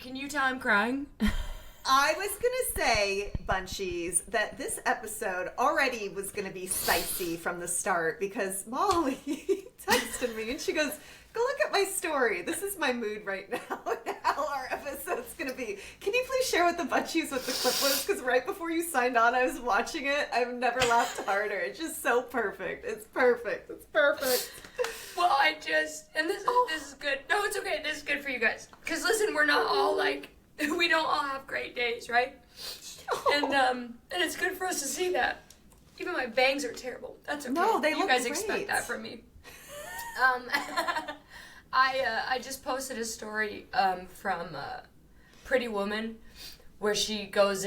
Can you tell I'm crying? I was gonna say, Bunchies, that this episode already was gonna be spicy from the start because Molly texted me and she goes, "Go look at my story. This is my mood right now and how our episode's gonna be. Can you please share with the Bunchies what the clip was? Because right before you signed on, I was watching it. I've never laughed harder. It's just so perfect. It's perfect. It's perfect." Well, this is good. No, it's okay. This is good for you guys. Because listen, we're not all we don't all have great days, right? And it's good for us to see that. Even my bangs are terrible. That's okay. No, they you look guys great. Expect that from me. I just posted a story from Pretty Woman where she goes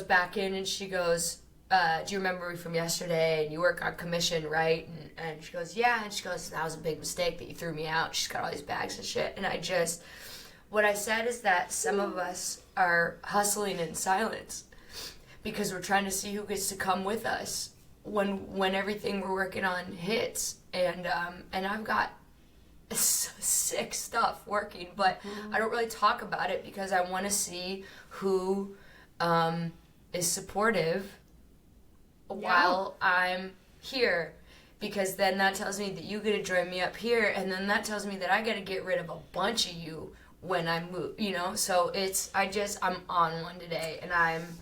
back in and she goes, do you remember me from yesterday? And you work on commission, right? And she goes, yeah. And she goes, that was a big mistake that you threw me out. She's got all these bags and shit. And what I said is that some of us are hustling in silence because we're trying to see who gets to come with us when everything we're working on hits. And I've got sick stuff working, but I don't really talk about it because I want to see who is supportive while I'm here, because then that tells me that you get to join me up here, and then that tells me that I got to get rid of a bunch of you when I move, so I'm on one today, and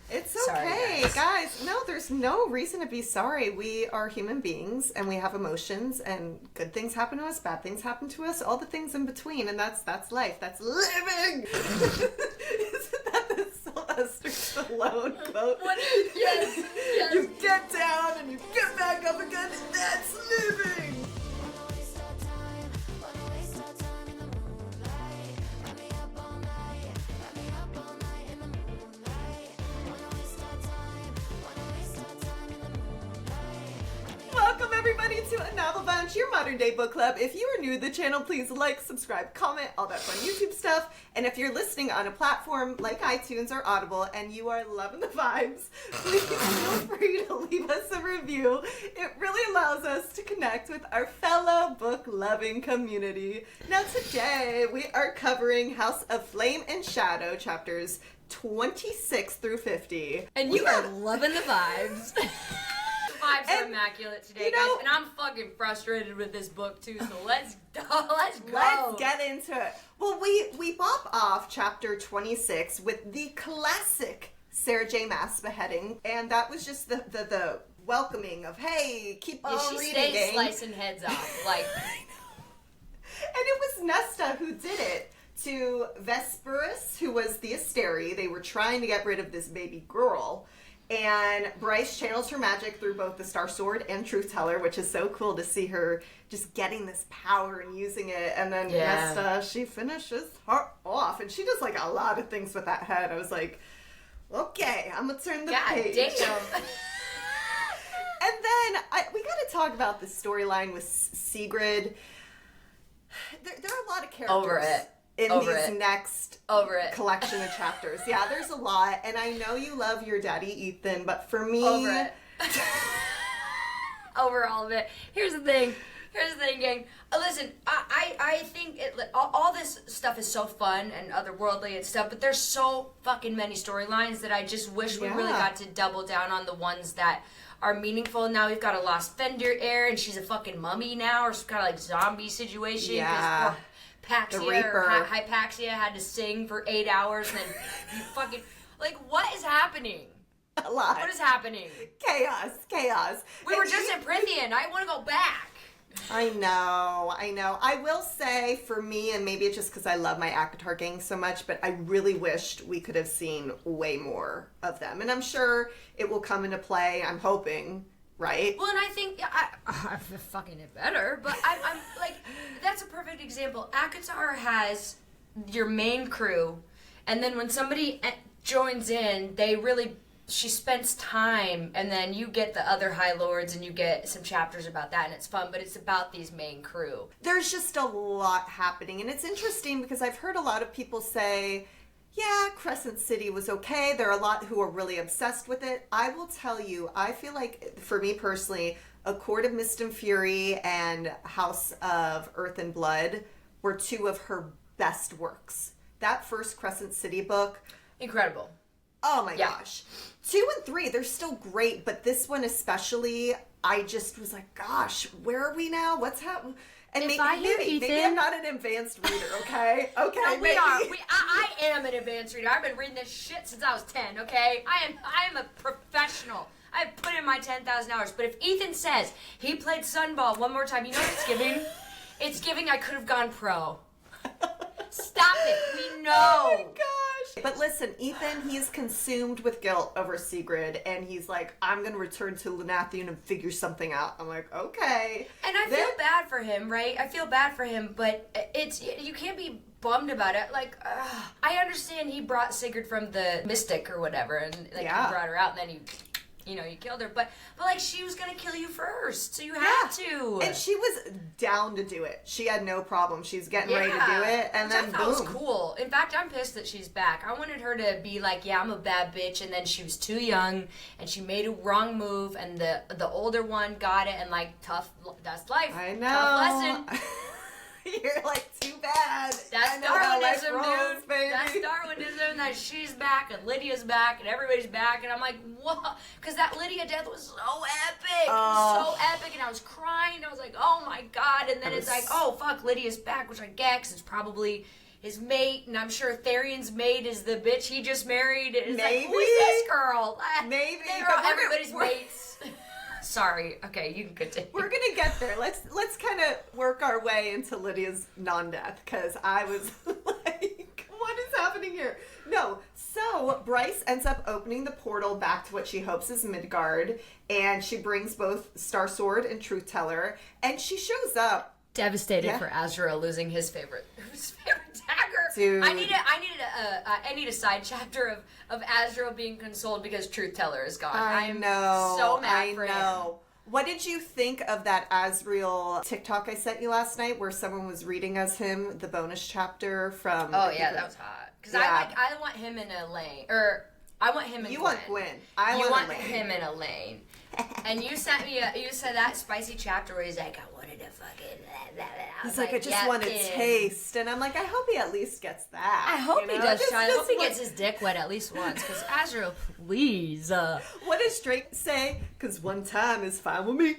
It's sorry, okay, guys. No, there's no reason to be sorry. We are human beings, and we have emotions, and good things happen to us, bad things happen to us, all the things in between, and that's life. That's living! Isn't that the Sylvester Stallone quote? Yes. You get down, and you get back up again, and that's living! Welcome everybody to A Novel Bunch, your modern day book club. If you are new to the channel, please like, subscribe, comment, all that fun YouTube stuff. And if you're listening on a platform like iTunes or Audible and you are loving the vibes, please feel free to leave us a review. It really allows us to connect with our fellow book-loving community. Now today we are covering House of Flame and Shadow chapters 26 through 50. And you are loving the vibes. Vibes are immaculate today, guys, and I'm fucking frustrated with this book too. So let's go. Let's get into it. Well, we bop off chapter 26 with the classic Sarah J. Maas beheading, and that was just the welcoming of, hey, keep on reading. She stays slicing heads off, like. And it was Nesta who did it to Vesperus, who was the Asteri. They were trying to get rid of this baby girl. And Bryce channels her magic through both the Starsword and Truth Teller, which is so cool to see her just getting this power and using it. And then Nesta, she finishes her off. And she does like a lot of things with that head. I was like, okay, I'm going to turn the page. Damn. And then we got to talk about the storyline with Sigrid. There are a lot of characters. Over it. In these next collection of chapters. Yeah, there's a lot. And I know you love your daddy, Ethan, but for me... Over it. Over all of it. Here's the thing, gang. Listen, I think all this stuff is so fun and otherworldly and stuff, but there's so fucking many storylines that I just wish we really got to double down on the ones that are meaningful. Now we've got a lost Fender heir, and she's a fucking mummy now, or some kind of like zombie situation. Yeah. Hypaxia had to sing for 8 hours, and then you fucking... Like, what is happening? A lot. What is happening? Chaos. We were just in Prythian. I want to go back. I know. I will say, for me, and maybe it's just because I love my ACOTAR gang so much, but I really wished we could have seen way more of them. And I'm sure it will come into play. I'm hoping. Right? Well, and I think I fucking it better, but I'm like, that's a perfect example. ACOTAR has your main crew, and then when somebody joins in, she spends time, and then you get the other High Lords, and you get some chapters about that, and it's fun, but it's about these main crew. There's just a lot happening, and it's interesting because I've heard a lot of people say, yeah, Crescent City was okay. There are a lot who are really obsessed with it. I will tell you, I feel like, for me personally, A Court of Mist and Fury and House of Earth and Blood were two of her best works. that first Crescent City book, Incredible. oh my gosh. 2 and 3, they're still great, but this one especially, I just was like, gosh, where are we now? What's happening? And If I hear maybe Ethan- I'm not an advanced reader, okay? Okay, No, we maybe. are. I am an advanced reader. I've been reading this shit since I was 10, okay? I am a professional. I've put in my 10,000 hours. But if Ethan says he played Sunball one more time, you know what it's giving? It's giving I could have gone pro. Stop it. We know. Oh my gosh. But listen, Ethan, he's consumed with guilt over Sigrid, and he's like, I'm going to return to Lunathian and figure something out. I'm like, okay. And I feel bad for him, right? I feel bad for him, but you can't be bummed about it. Like, I understand he brought Sigrid from the Mystic or whatever, and he brought her out, and then you killed her. But like, she was gonna kill you first, so you had to. And she was down to do it. She had no problem. She's getting ready to do it, and then I thought was boom. cool. In fact, I'm pissed that she's back. I wanted her to be like, yeah, I'm a bad bitch, and then she was too young, and she made a wrong move, and the older one got it, and like, tough. That's life. I know. Tough lesson. You're like, too bad. That's Darwinism, rolls, dude. baby. That's Darwinism, that she's back, and Lydia's back, and everybody's back, and I'm like, what? Because that Lydia death was so epic. It was so epic, and I was crying. I was like, oh my god. And then it's like, oh fuck, Lydia's back, which I get, because it's probably his mate, and I'm sure Therian's mate is the bitch he just married. It's Maybe. like, who is this girl? Maybe. They're all everybody's mates. Sorry. Okay, you can continue. We're gonna get there. Let's kind of work our way into Lydia's non-death, because I was like, what is happening here? No. So Bryce ends up opening the portal back to what she hopes is Midgard, and she brings both Starsword and Truth Teller, and she shows up. Devastated for Azrael losing his favorite dagger. Dude. I need a side chapter of Azrael being consoled because Truth Teller is gone. I know. So mad for him. him. What did you think of that Azrael TikTok I sent you last night, where someone was reading as him the bonus chapter from? Oh yeah, that was hot. Because I want him in a lane, or I want him in. You Gwen. want Gwen. You want him in a lane. And you sent me you said that spicy chapter where he's like, I wanted to fucking. He's like, I just want a taste, and I'm like, I hope he at least gets that. I hope he does. I hope he one- gets his dick wet at least once. Because Azrael, please. What does Drake say? Because one time is fine with me.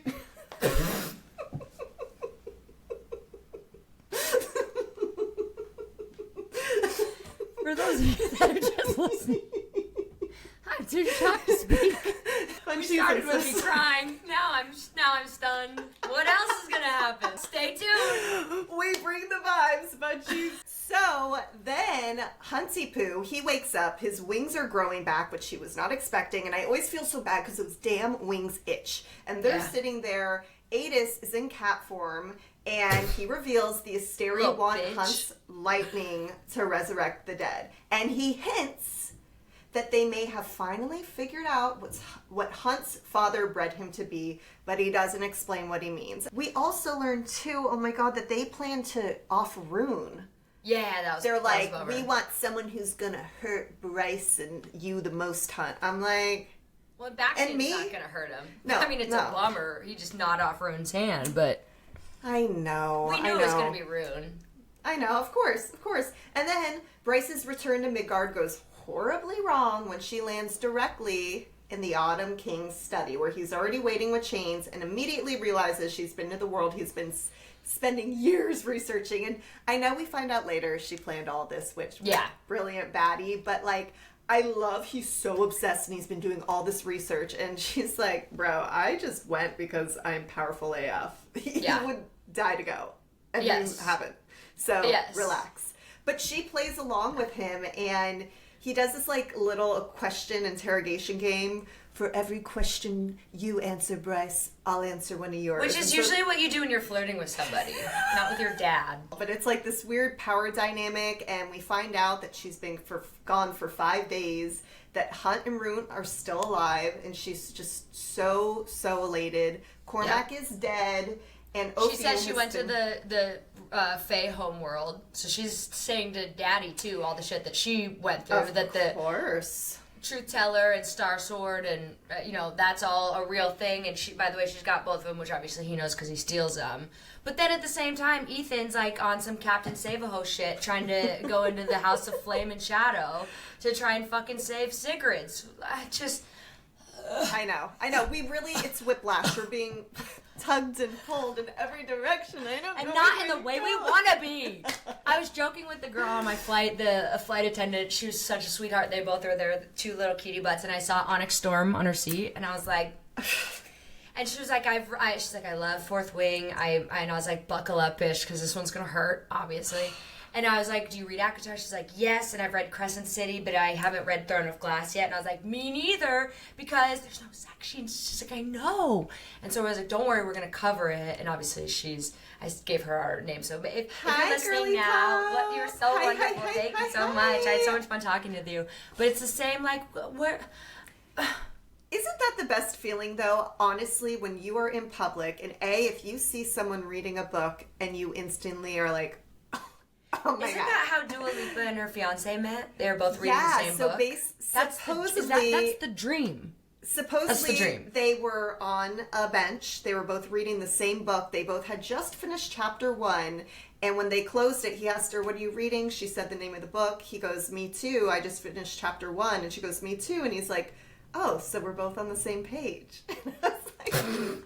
For those of you that are just listening, I'm too shocked to speak. When We she started says with me this. crying. Now I'm stunned. What else is gonna happen? Stay tuned. We bring the vibes, Bunchies. So then Hunty Poo, he wakes up, his wings are growing back, which he was not expecting, and I always feel so bad because those damn wings itch. And they're sitting there, Adis is in cat form, and he reveals the Asteri Little want bitch. Hunt's lightning to resurrect the dead. And he hints that they may have finally figured out what Hunt's father bred him to be, but he doesn't explain what he means. We also learned too, oh my god, that they plan to off Ruhn. Yeah, that was. They're that was like, a bummer. we want someone who's gonna hurt Bryce and you the most, Hunt. I'm like, Well, Baxian's me? not gonna hurt him. No, I mean it's a bummer. He just gnawed off Ruhn's hand, but I know. we knew it was gonna be Ruhn. I know, of course. And then Bryce's return to Midgard goes horribly wrong when she lands directly in the Autumn King's study, where he's already waiting with chains, and immediately realizes she's been to the world he's been spending years researching. And I know we find out later she planned all this, which brilliant baddie, but like, I love he's so obsessed and he's been doing all this research, and she's like, bro, I just went because I'm powerful AF. You would die to go, and you haven't. So relax. But she plays along with him, and he does this like little question interrogation game. For every question you answer, Bryce, I'll answer one of yours. Which is usually what you do when you're flirting with somebody, not with your dad. But it's like this weird power dynamic, and we find out that she's been gone for 5 days, that Hunt and Ruhn are still alive, and she's just so elated. Cormac is dead, and Ophion She says she went to the Fae homeworld, so she's saying to Daddy too all the shit that she went through. Of course. Truth Teller and Starsword, and that's all a real thing. And she, by the way, she's got both of them, which obviously he knows because he steals them. But then at the same time, Ethan's like on some Captain Save-A-Ho shit, trying to go into the House of Flame and Shadow to try and fucking save Sigrid. I know. It's whiplash. We're being tugged and pulled in every direction. I don't know. And not in the way we want to be. I was joking with the girl on my flight, a flight attendant. She was such a sweetheart. They both are there, two little cutie butts. And I saw Onyx Storm on her seat, and I was like, and she was like, she's like, I love Fourth Wing. And I was like, buckle up, bitch, because this one's gonna hurt, obviously. And I was like, do you read ACOTAR? She's like, yes, and I've read Crescent City, but I haven't read Throne of Glass yet. And I was like, me neither, because there's no sections. She's like, I know. And so I was like, don't worry, we're going to cover it. And obviously I gave her our name. So if you're listening now, you're so wonderful. Thank you so much. I had so much fun talking with you. But it's the same, like, where... Isn't that the best feeling, though, honestly, when you are in public, and if you see someone reading a book and you instantly are like, oh my Isn't God. that how Dua Lipa and her fiance met? They were both reading the same book. That's the dream. Supposedly, that's the dream. They were on a bench. They were both reading the same book. They both had just finished chapter 1. And when they closed it, he asked her, what are you reading? She said the name of the book. He goes, me too. I just finished chapter 1. And she goes, me too. And he's like, oh, so we're both on the same page. In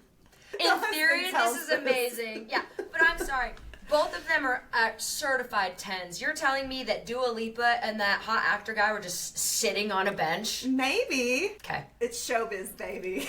theory, this is amazing. Yeah, but I'm sorry. Both of them are certified 10s. You're telling me that Dua Lipa and that hot actor guy were just sitting on a bench? Maybe. Okay. It's showbiz, baby.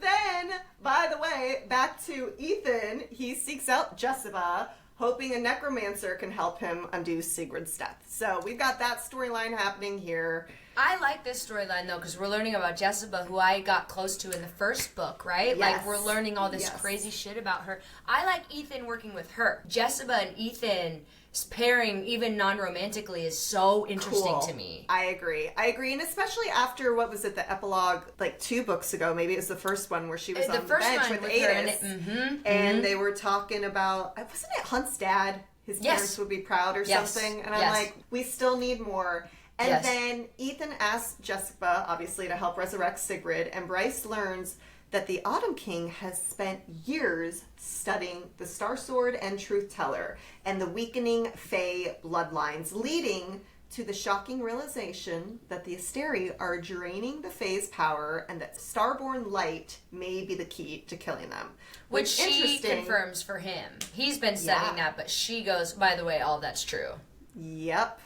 Then, by the way, back to Ethan. He seeks out Jessica, hoping a necromancer can help him undo Sigrid's death. So we've got that storyline happening here. I like this storyline, though, because we're learning about Jessica, who I got close to in the first book, right? Yes. Like, we're learning all this crazy shit about her. I like Ethan working with her. Jessica and Ethan pairing, even non-romantically, is so interesting to me. I agree. And especially after, what was it, the epilogue, like 2 books ago, maybe it was the first one where she was on the bench with Adis. And they were talking about, wasn't it Hunt's dad? His parents would be proud or something. And I'm like, we still need more. And then Ethan asks Jessica, obviously, to help resurrect Sigrid, and Bryce learns that the Autumn King has spent years studying the Starsword and Truth Teller and the weakening Fae bloodlines, leading to the shocking realization that the Asteri are draining the Fae's power and that Starborn light may be the key to killing them. Which she confirms for him. He's been studying that, but she goes, by the way, all that's true. Yep.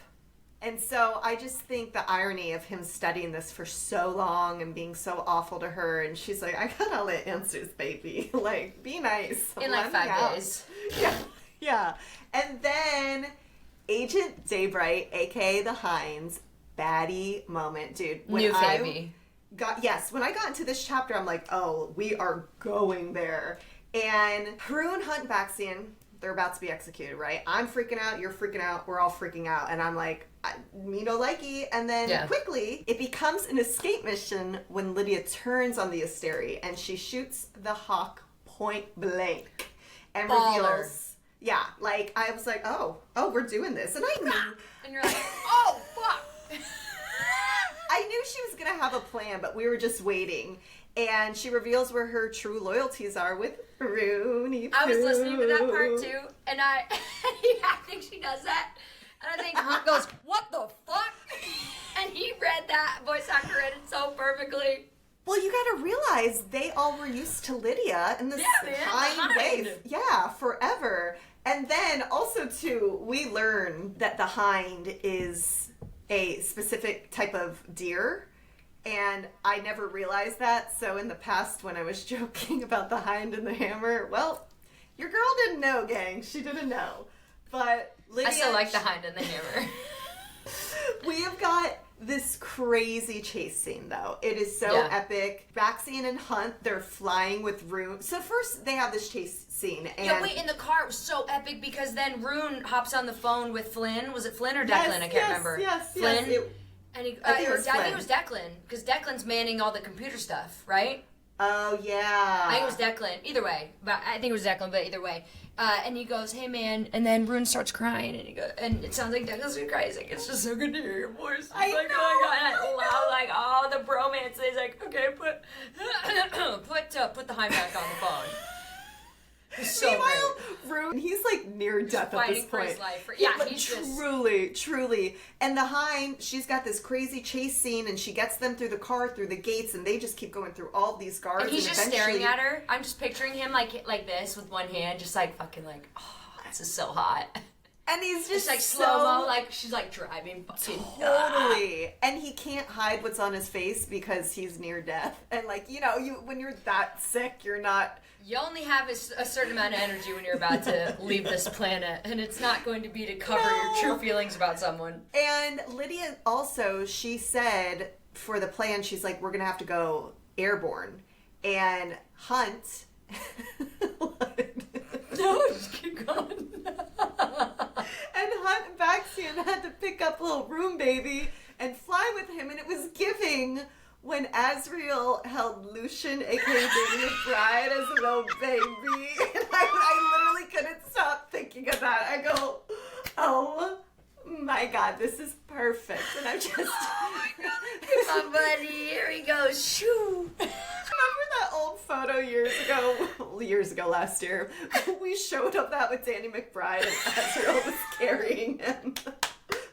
And so I just think the irony of him studying this for so long and being so awful to her, and she's like, I got all the answers, baby. Like, be nice. In like 5 days. Yeah. And then Agent Daybright, aka the Hinds, baddie moment, dude. New baby. When I got into this chapter, I'm like, oh, we are going there. And Ruhn, Hunt, Baxian, they're about to be executed, right? I'm freaking out, you're freaking out, we're all freaking out. And I'm like, me no likey. And then quickly, it becomes an escape mission when Lidia turns on the Asteri and she shoots the hawk point blank. And reveals... Yeah, like, I was like, oh, we're doing this. And I knew... And you're like, oh, fuck! I knew she was going to have a plan, but we were just waiting. And she reveals where her true loyalties are with Ruhn. I was listening to that part too, and I think she does that. And I think Hunt goes, what the fuck? And he read that, voice actor read it so perfectly. Well, you gotta realize they all were used to Lidia in this Hind way. Yeah, forever. And then also too, we learn that the Hind is a specific type of deer. And I never realized that. So in the past, when I was joking about the Hind and the hammer, well, your girl didn't know, gang. She didn't know. But Lidia... I still like the Hind and the hammer. We have got this crazy chase scene, though. It is so epic. Baxian and Hunt, they're flying with Ruhn. So first, they have this chase scene. And wait, in the car, it was so epic because then Ruhn hops on the phone with Flynn. Was it Flynn or Declan? I can't remember. Flynn? And I think it was Declan, because Declan's manning all the computer stuff, right? Oh, yeah. I think it was Declan. Either way. But I think it was Declan, but either way. And he goes, hey, man. And then Ruhn starts crying. And he goes, and it sounds like Declan's gonna cry. He's like, it's just so good to hear your voice. I like, know, oh, my God. I Loud, like, oh, the bromance. He's like, okay, put the Hind back on the phone. So Meanwhile, Ruhn, he's like near death at this point. For his life. Yeah, like, he's truly. And the Hind, she's got this crazy chase scene, and she gets them through the car, through the gates, and they just keep going through all these guards. And he's just staring at her. I'm just picturing him like this with one hand, just like fucking like, oh, this is so hot. And he's just like slow-mo, like she's like driving fucking. Totally. And he can't hide what's on his face because he's near death. And like, you know, when you're that sick, you're not... You only have a certain amount of energy when you're about to leave this planet, and it's not going to be to cover your true feelings about someone. And Lidia also, she said for the plan, she's like, we're going to have to go airborne. And Hunt... No, just keep going. And Hunt and Baxian had to pick up little Ruhn baby and fly with him, and it was giving... When Azrael held Lucian, aka Daybright, as a little baby, and I literally couldn't stop thinking of that. I go, oh my God, this is perfect. And I'm just... Oh my God, come on, buddy, here he goes, shoo. Remember that old photo years ago, last year, we showed up that with Danny McBride and Azrael was carrying him.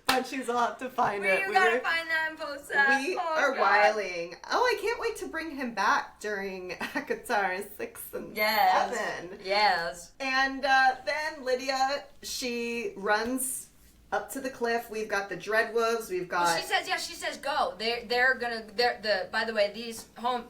Bunchies will have to find it. You gotta find that and post that. We are God. wiling. Oh, I can't wait to bring him back during Akatar 6 and 7. Yes. And then Lidia, she runs up to the cliff. We've got the Dreadwolves. We've got... Well, she says go. They're by the way, these who's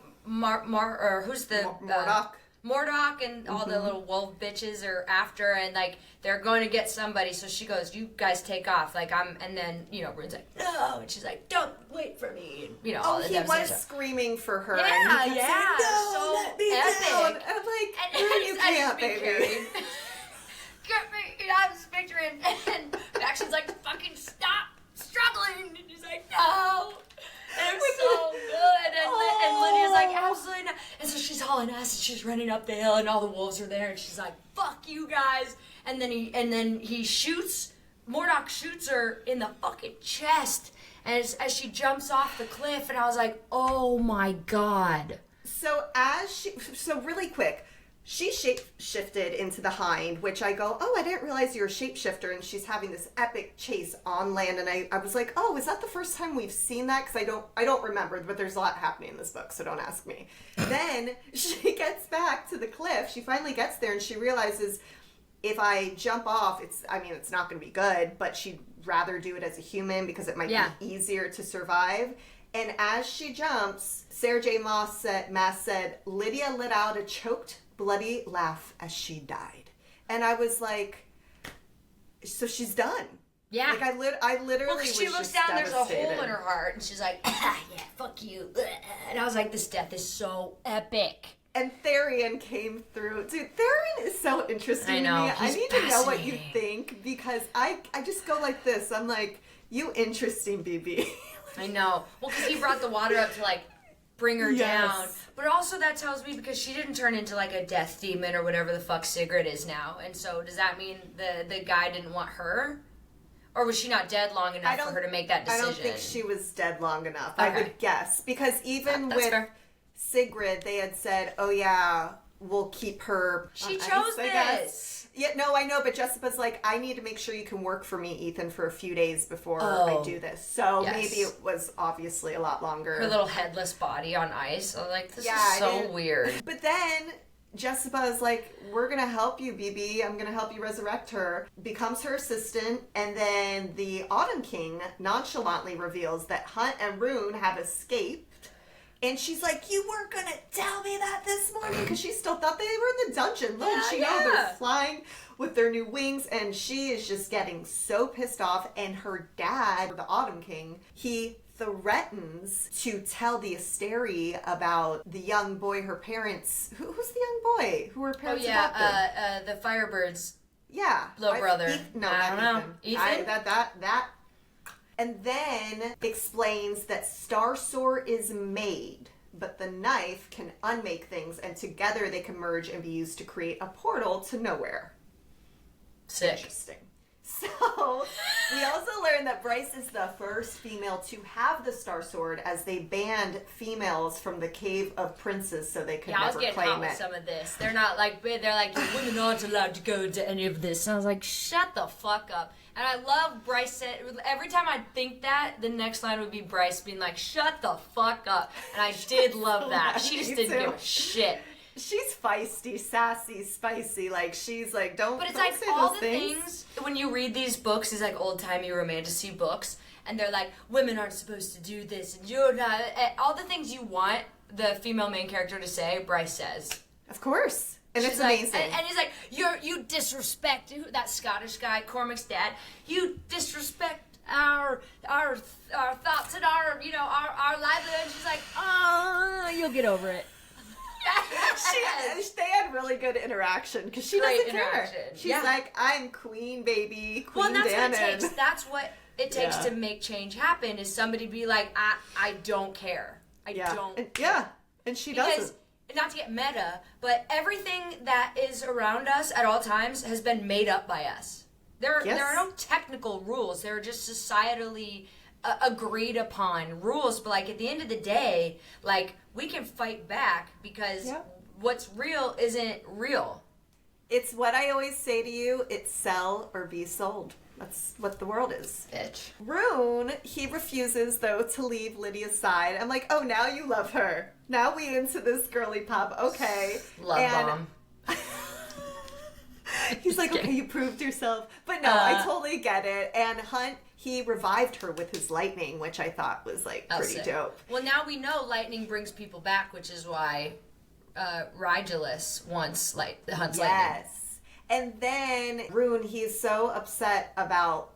the... Mordok. Mordok and all the little wolf bitches are after, and like they're going to get somebody. So she goes, "You guys take off." Like and then Ruhn's like, "No," and she's like, "Don't wait for me." All the he was screaming for her. Yeah, and he kept saying, "No, so let me epic. down." And I'm like, you can't, baby. Get me! I was picturing, and Baxion's like, "Fucking stop struggling," and she's like, "No." And it was so good, and Lydia's like, absolutely not. And so she's hauling ass, and she's running up the hill, and all the wolves are there, and she's like, fuck you guys. And then he shoots, Mordok shoots her in the fucking chest, and as she jumps off the cliff, and I was like, oh my God. So really quick, she shape-shifted into the Hind, which I go, oh, I didn't realize you're a shapeshifter, and she's having this epic chase on land, and I was like, oh, is that the first time we've seen that? Because I don't remember, but there's a lot happening in this book, so don't ask me. Then she gets back to the cliff, she finally gets there, and she realizes if I jump off, it's not going to be good, but she'd rather do it as a human because it might be easier to survive. And as she jumps, Sarah J. Maas said, Lidia let out a choked, bloody laugh as she died. And I was like, so she's done. Yeah. Like I literally was she looks just down, there's a devastated. hole in her heart, and she's like, yeah, fuck you. And I was like, this death is so epic. And Therian came through. Dude, Therian is so interesting I know. to me. I He's need to know what you fascinating. think, because I just go like this. I'm like, you interesting, BB. I know. Well, because he brought the water up to, like, bring her down. But also that tells me because she didn't turn into, like, a death demon or whatever the fuck Sigrid is now. And so does that mean the guy didn't want her? Or was she not dead long enough for her to make that decision? I don't think she was dead long enough. Okay. I would guess. Because even That's with fair. Sigrid, they had said, oh, yeah, we'll keep her She on chose ice, I guess. this. Yeah, no, I know, but Jessica's like, I need to make sure you can work for me, Ethan, for a few days before I do this. So maybe it was obviously a lot longer. Her little headless body on ice. I was like, this is I so didn't- weird. But then Jessica is like, we're going to help you, BB. I'm going to help you resurrect her. Becomes her assistant. And then the Autumn King nonchalantly reveals that Hunt and Ruhn have escaped. And she's like, you weren't going to tell me that this morning, because she still thought they were in the dungeon. Little did she know they're flying with their new wings, and she is just getting so pissed off. And her dad, the Autumn King, he threatens to tell the Asteri about the young boy her parents... Who's the young boy who her parents adopted? The Firebirds. Yeah. Little brother. I don't know. Ethan? That. And then explains that Starsword is made but the knife can unmake things, and together they can merge and be used to create a portal to nowhere. Sick. Interesting. So, we also learned that Bryce is the first female to have the Starsword, as they banned females from the Cave of Princes so they could I was never getting claim hot with it. some of this. They're like, women aren't allowed to go to any of this. And I was like, shut the fuck up. And I love Bryce said, every time I think that, the next line would be Bryce being like, shut the fuck up. And I did love that. She just didn't give a shit. She's feisty, sassy, spicy. Like, she's like, don't. But it's don't like say all those the things when you read these books, these like old timey romantasy books, and they're like, women aren't supposed to do this, and you're not. All the things you want the female main character to say, Bryce says. Of course, and She's it's like, amazing. and he's like, you disrespect that Scottish guy, Cormac's dad. You disrespect our thoughts and our livelihood. And she's like, oh, you'll get over it. They had really good interaction because she Great doesn't care. interaction. She's like, I'm queen, baby, queen. Well, that's Dannon. what it takes. That's what it takes to make change happen. Is somebody be like, I don't care. I don't. Care. And she doesn't. Not to get meta, but everything that is around us at all times has been made up by us. There are no technical rules. There are just societally agreed upon rules. But like at the end of the day, like we can fight back because what's real isn't real. It's what I always say to you. It's sell or be sold. That's what the world is. Bitch. Ruhn, he refuses, though, to leave Lydia's side. I'm like, oh, now you love her. Now we into this girly pop. Okay. Love bomb. He's like, okay, you proved yourself. But no, I totally get it. And Hunt, he revived her with his lightning, which I thought was, like, pretty dope. Well, now we know lightning brings people back, which is why Rigelus wants Hunt's lightning. Yes. And then Ruhn, he's so upset about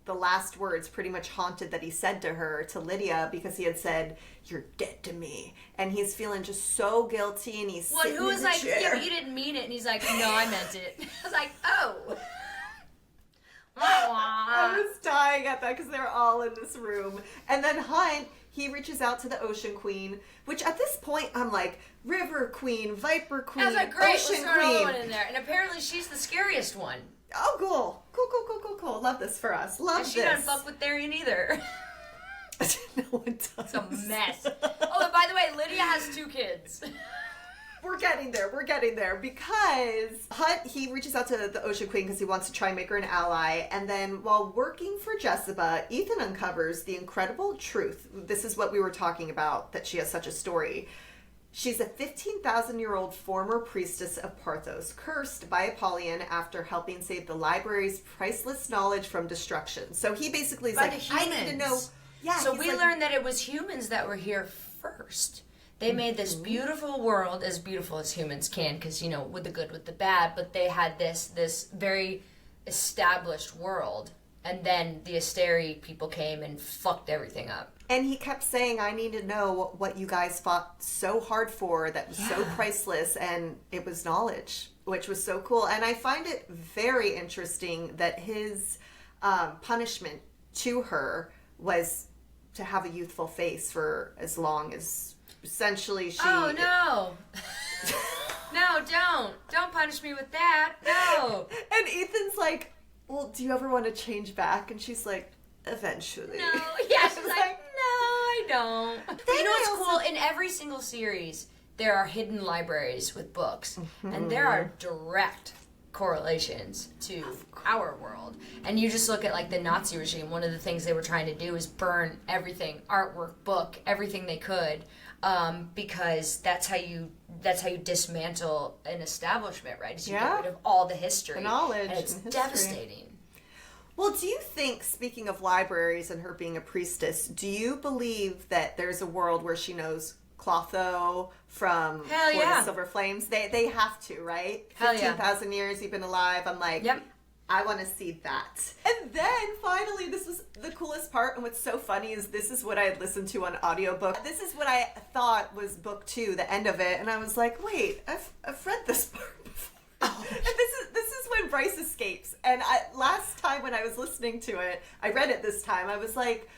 the last words pretty much haunted that he said to her, to Lydia, because he had said, you're dead to me. And he's feeling just so guilty, and he's sitting who was in the like, chair. yeah, but you didn't mean it. And he's like, no, I meant it. I was like, oh. I was dying at that because they're all in this room. And then Hind, he reaches out to the Ocean Queen, which at this point I'm like, River Queen, Viper Queen, I was like, great, Ocean let's throw another Queen. one in there. And apparently she's the scariest one. Oh, cool. Cool. Love this for us. Love this. And she doesn't fuck with Therian either. No one does. It's a mess. Oh, and by the way, Lydia has 2 kids. We're getting there because Hunt, he reaches out to the Ocean Queen because he wants to try and make her an ally, and then while working for Jessica, Ethan uncovers the incredible truth. This is what we were talking about, that she has such a story. She's a 15,000-year-old former priestess of Parthos, cursed by Apollyon after helping save the library's priceless knowledge from destruction. So he basically is By like, the I need to know. Yeah. So we learned that it was humans that were here first. They made this beautiful world, as beautiful as humans can, because, you know, with the good, with the bad, but they had this very established world. And then the Asteri people came and fucked everything up. And he kept saying, I need to know what you guys fought so hard for that was so priceless, and it was knowledge, which was so cool. And I find it very interesting that his punishment to her was to have a youthful face for as long as essentially she... Oh, no. No, don't punish me with that. No. And Ethan's like, well, do you ever want to change back? And she's like, eventually. No. Yeah, she's like, no, I don't. You know what's cool? In every single series, there are hidden libraries with books. And there are direct correlations to our world. And you just look at, like, the Nazi regime. One of the things they were trying to do is burn everything, artwork, book, everything they could, because that's how you dismantle an establishment, right? Is you get rid of all the history. The knowledge. And it's devastating. Well, do you think, speaking of libraries and her being a priestess, do you believe that there's a world where she knows Clotho from the Silver Flames? They have to, right? 15,000 years you've been alive. I'm like, I want to see that. And then, finally, this was the coolest part, and what's so funny is this is what I had listened to on audiobook. This is what I thought was book 2, the end of it, and I was like, wait, I've read this part before. Oh. And this is when Bryce escapes. And last time when I was listening to it, I read it this time, I was like,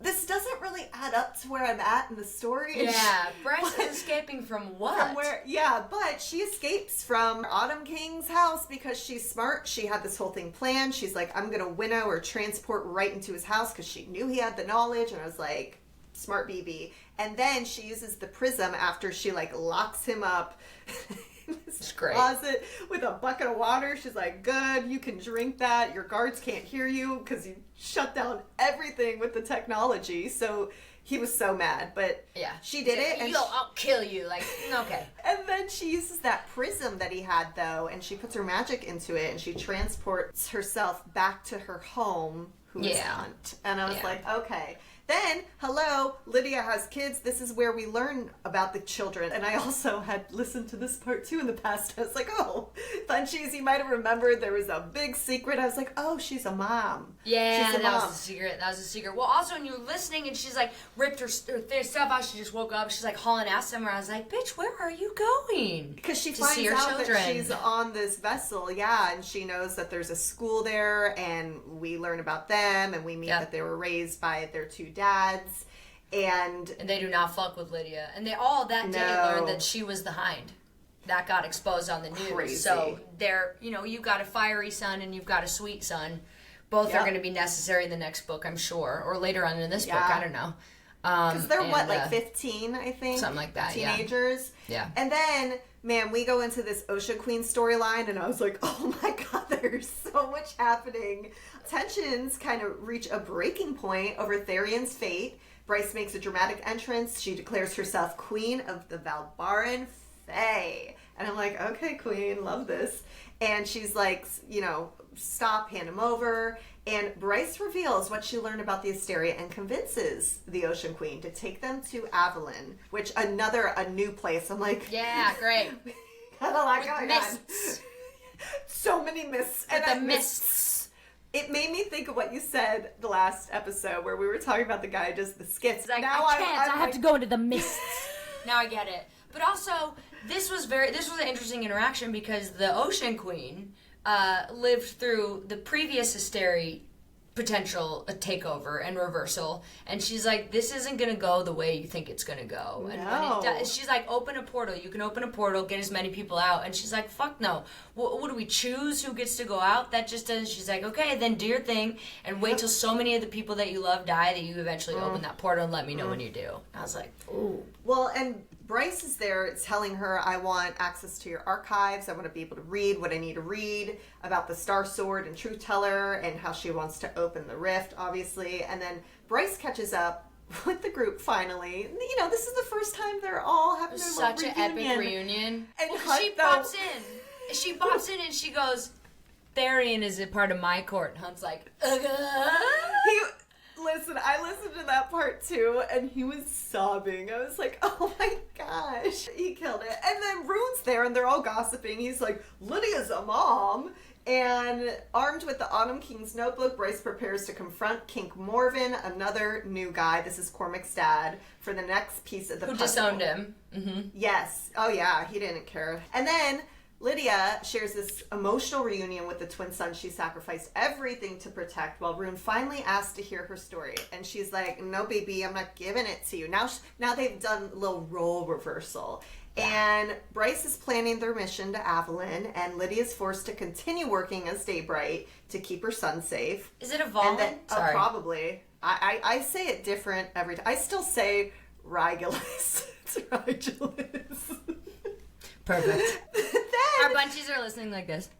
this doesn't really add up to where I'm at in the story. Yeah, Bryce is escaping from what? From where, yeah, but she escapes from Autumn King's house because she's smart. She had this whole thing planned. She's like, I'm going to winnow or transport right into his house because she knew he had the knowledge. And I was like, smart BB. And then she uses the prism after she, like, locks him up in his closet with a bucket of water. She's like, good, you can drink that. Your guards can't hear you because you shut down everything with the technology. So he was so mad, but yeah, she did it. And I'll kill you. Like, okay. And then she uses that prism that he had, though, and she puts her magic into it, and she transports herself back to her home, who is Hunt. And I was like, okay. Then, hello, Lidia has kids. This is where we learn about the children. And I also had listened to this part too in the past. I was like, oh, Bunchies, you might have remembered there was a big secret. I was like, oh, she's a mom. Yeah, she's a that mom. was a secret. That was a secret. Well, also, when you were listening and she's like ripped her stuff out, she just woke up. She's like hauling ass somewhere. I was like, bitch, where are you going? Because she finds out that she's on this vessel, and she knows that there's a school there, and we learn about them, and we meet that they were raised by their two dads, and they do not fuck with Lidia, and they all that day learned that she was the Hind. That got exposed on the news. Crazy. So they're, you've got a fiery son and you've got a sweet son. Both are going to be necessary in the next book, I'm sure, or later on in this book. I don't know. Because they're like 15, I think, something like that. Teenagers. Yeah. And then, man, we go into this Ocean Queen storyline, and I was like, oh my god, there's so much happening. Tensions kind of reach a breaking point over Therian's fate. Bryce makes a dramatic entrance. She declares herself Queen of the Starborn Fae. And I'm like, okay, Queen, love this. And she's like, stop, hand him over. And Bryce reveals what she learned about the Asteri and convinces the Ocean Queen to take them to Avalon, which a new place. I'm like, yeah, great. Got a lot with going mists. on. So many mists. With the mists. It made me think of what you said the last episode where we were talking about the guy who does the skits. Like, now I have to go into the mists. Now I get it. But also, this was an interesting interaction because the Ocean Queen lived through the previous Asteri potential takeover and reversal, and she's like, this isn't gonna go the way you think it's gonna go. And when it does, she's like, open a portal. You can open a portal, get as many people out. And she's like, fuck no. What do we choose who gets to go out? That just doesn't. She's like, okay, then do your thing and wait till so many of the people that you love die that you eventually open that portal and let me know when you do. I was like, ooh. Well, and Bryce is there telling her, I want access to your archives. I want to be able to read what I need to read about the Starsword and Truth Teller and how she wants to open the rift, obviously. And then Bryce catches up with the group finally. This is the first time they're all having their little reunion. Such an epic reunion. And she pops in. She pops in and she goes, Therian is a part of my court. And Hunt's like, Listen, I listened to that part too, and he was sobbing. I was like, oh my gosh. He killed it. And then Ruhn's there, and they're all gossiping. He's like, Lydia's a mom. And armed with the Autumn King's notebook, Bryce prepares to confront King Morven, another new guy. This is Cormac's dad, for the next piece of the puzzle. Who disowned him. Mm-hmm. Yes. Oh yeah, he didn't care. And then Lidia shares this emotional reunion with the twin sons she sacrificed everything to protect, while Ruhn finally asks to hear her story. And she's like, no, baby, I'm not giving it to you. Now they've done a little role reversal. And Bryce is planning their mission to Avalon, and Lydia's forced to continue working as Daybright to keep her son safe. Is it a Valen? Sorry. Probably. I say it different every time. I still say Regulus. It's Regulus. Perfect. Then, our bunchies are listening like this.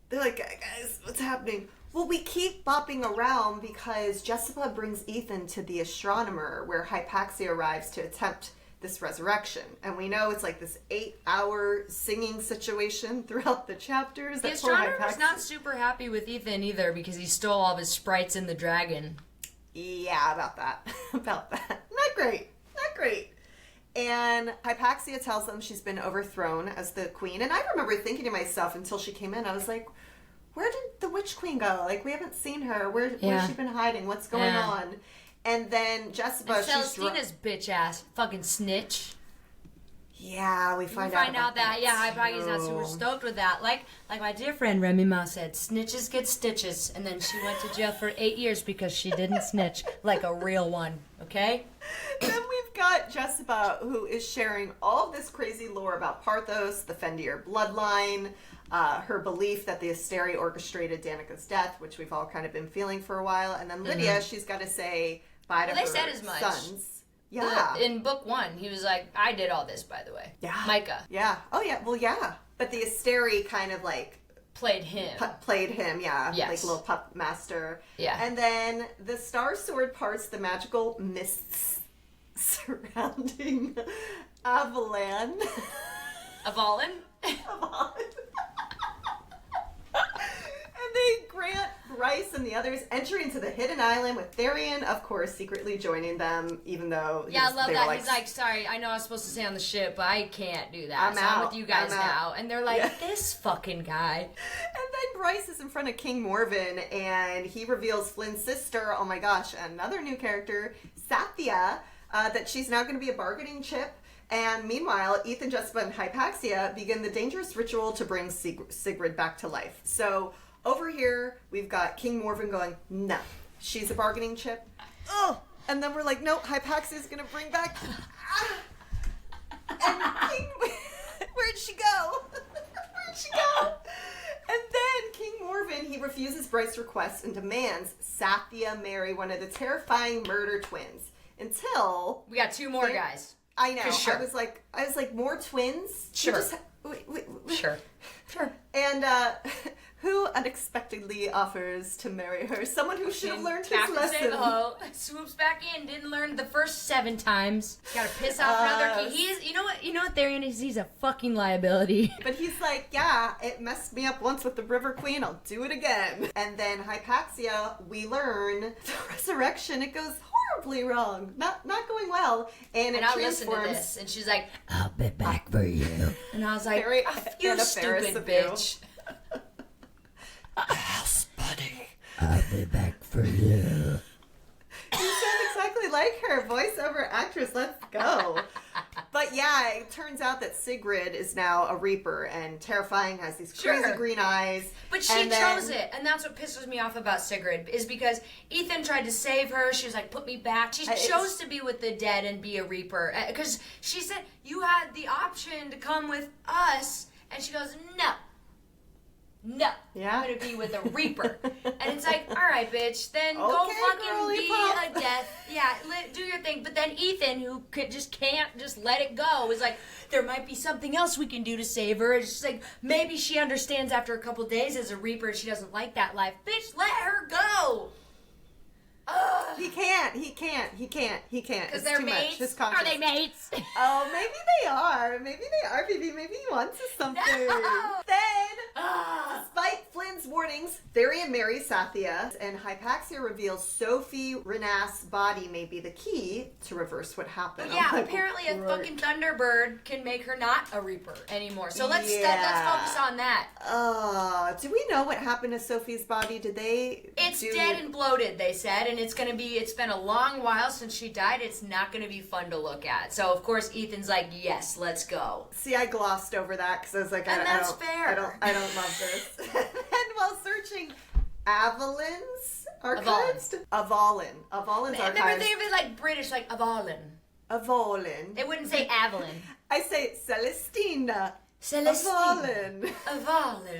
They're like, guys, what's happening? Well, we keep bopping around because Jessica brings Ethan to the astronomer where Hypaxia arrives to attempt this resurrection. And we know it's like this 8-hour singing situation throughout the chapters. The astronomer's not super happy with Ethan either because he stole all of his sprites in the dragon. Yeah, about that. Not great. And Hypaxia tells them she's been overthrown as the queen. And I remember thinking to myself until she came in, I was like, where did the witch queen go? Like, we haven't seen her. Where's she been hiding? What's going on? And then Jessica, Celestina's bitch ass fucking snitch. Yeah, we find out that Hypakia's not super stoked with that. Like my dear friend Remy Ma said, snitches get stitches, and then she went to jail for 8 years because she didn't snitch like a real one. Okay. Then we've got Jessica, who is sharing all of this crazy lore about Parthos, the Fendir bloodline, her belief that the Asteri orchestrated Danica's death, which we've all kind of been feeling for a while, and then Lidia, she's got to say bye to her said as much. sons. Yeah. In book 1, he was like, I did all this, by the way. Yeah. Micah. Yeah. Oh, yeah. Well, yeah. But the Asteri kind of like... Played him, yeah. Yes. Like little pup master. Yeah. And then the Starsword parts the magical mists surrounding Avalon. Avalon? Avalon. And they grant Bryce and the others entry into the hidden island with Therian, of course, secretly joining them, even though... I love that. He's like, sorry, I know I was supposed to stay on the ship, but I can't do that. I'm with you guys now. And they're like, this fucking guy. And then Bryce is in front of King Morven, and he reveals Flynn's sister, oh my gosh, another new character, Sathya, that she's now going to be a bargaining chip. And meanwhile, Ethan, Jessica, and Hypaxia begin the dangerous ritual to bring Sigrid back to life. So... over here, we've got King Morven going, no, she's a bargaining chip. Oh, and then we're like, no, Hypaxia's going to bring back... and King... Where'd she go? Where'd she go? And then King Morven, he refuses Bryce's request and demands Sathya marry one of the terrifying murder twins. Until... we got 2 more guys. I know. Sure. I was like, more twins? Sure. Sure. And who unexpectedly offers to marry her? Someone who should have learned his lesson. Swoops back in, didn't learn the first 7 times. Gotta piss off another king. You know what Therian is? He's a fucking liability. But he's like, yeah, it messed me up once with the River Queen, I'll do it again. And then Hypaxia, we learn the resurrection, it goes horribly wrong. Not going well. And it I'll listen to this. And she's like, I'll be back for you. And I was like, you stupid bitch. House buddy. I'll be back for you. You sound exactly like her. Voiceover actress, let's go. But yeah, it turns out that Sigrid is now a Reaper, and Terrifying has these crazy green eyes. But she chose it, and that's what pisses me off about Sigrid, is because Ethan tried to save her. She was like, put me back. She chose to be with the dead and be a Reaper. Because she said, you had the option to come with us. And she goes, no, I'm gonna be with a Reaper. And it's like, all right, bitch, then go fucking be a death. Yeah, do your thing. But then Ethan, who can't just let it go, is like, there might be something else we can do to save her. It's just like, maybe she understands after a couple days as a Reaper she doesn't like that life. Bitch, let her go. He can't. Because they're mates? Are they mates? Oh, maybe they are. Maybe he wants something. No. Then, despite Flynn's warnings, Therian marries Sathya, and Hypaxia reveals Sophie Renas's body may be the key to reverse what happened. Well, yeah, apparently a fucking Thunderbird can make her not a Reaper anymore. So let's focus on that. Do we know what happened to Sophie's body? It's dead and bloated, they said, and it's been a long while since she died. It's not gonna be fun to look at. So of course Ethan's like, yes, let's go. See, I glossed over that because I was like, that's fair. I don't love this. And while searching Avalon's archives, Avalon's archives. Remember they were like British, like Avalon. They wouldn't say Avalon. I say Celestina. Avalon.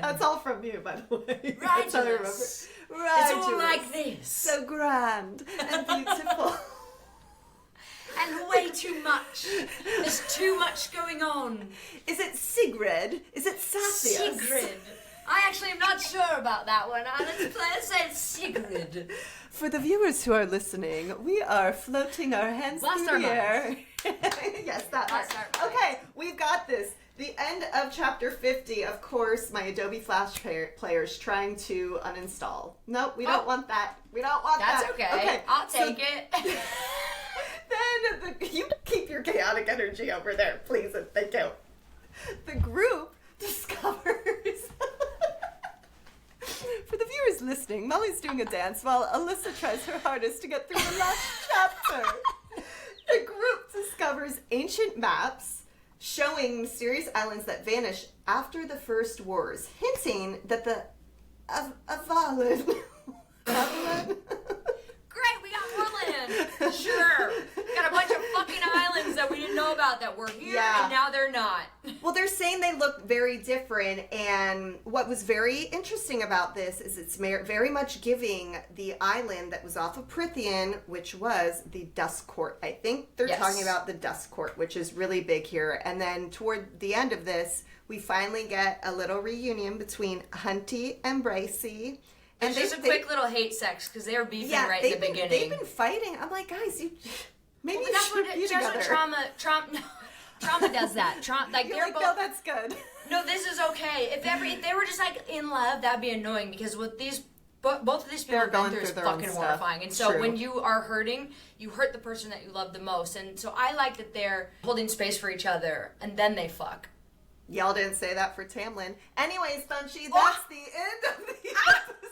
That's all from you, by the way. Right. It's all like this. So grand and beautiful. And way too much. There's too much going on. Is it Sigrid? Is it Sathya? Sigrid. I actually am not sure about that one. Let's say it's Sigrid. For the viewers who are listening, we are floating our hands through the air. Yes, that part. Okay, we've got this. The end of chapter 50, of course, my Adobe Flash player's trying to uninstall. No, we don't want that. We don't want that. That's okay. I'll take it. Then you keep your chaotic energy over there, please, and thank you. The group discovers... For the viewers listening, Molly's doing a dance while Alyssa tries her hardest to get through the last chapter. The group discovers ancient maps showing mysterious islands that vanish after the first wars, hinting that the Avalon. Great, we got more land. Sure. Got a bunch of fucking islands that we didn't know about that were here, and now they're not. Well, they're saying they look very different, and what was very interesting about this is it's very much giving the island that was off of Prythian, which was the Dusk Court. I think they're talking about the Dusk Court, which is really big here. And then toward the end of this, we finally get a little reunion between Hunty and Bryce. And just a quick little hate sex because they were beefing right in the beginning. They've been fighting. I'm like, guys, maybe you should be together. That's what trauma does that. You're like, no, that's good. No, this is okay. If they were just like in love, that'd be annoying because with these both of these people are going through is fucking horrifying. And so when you are hurting, you hurt the person that you love the most. And so I like that they're holding space for each other and then they fuck. Y'all didn't say that for Tamlin. Anyways, Bunchy, that's the end of the episode.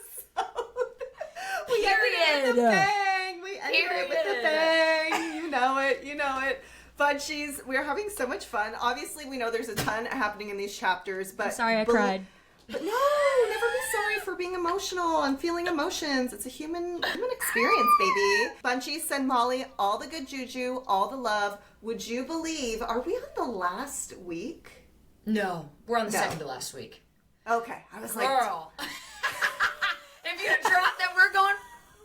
We ended it with a bang. We ended it with a bang. You know it. Bunchies, we're having so much fun. Obviously, we know there's a ton happening in these chapters, but... I'm sorry I cried. But no, never be sorry for being emotional and feeling emotions. It's a human experience, baby. Bunchy, send Molly all the good juju, all the love. Would you believe, are we on the last week? No, we're on the second to last week. Okay, I was like... Girl. If you dropped that, we're going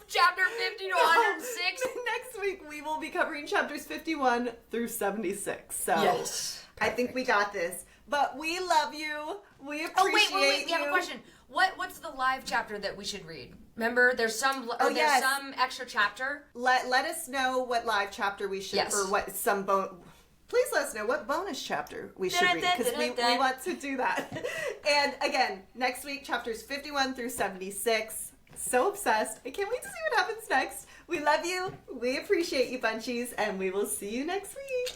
chapter 50 to 106. Next week, we will be covering chapters 51 through 76. So yes. I think we got this. But we love you. We appreciate you. Wait. We have a question. What's the live chapter that we should read? Remember, there's some some extra chapter. Let us know what live chapter we should, or what please let us know what bonus chapter we should read, because we want to do that. And again, next week, chapters 51 through 76. So obsessed. I can't wait to see what happens next. We love you. We appreciate you, Bunchies, and we will see you next week.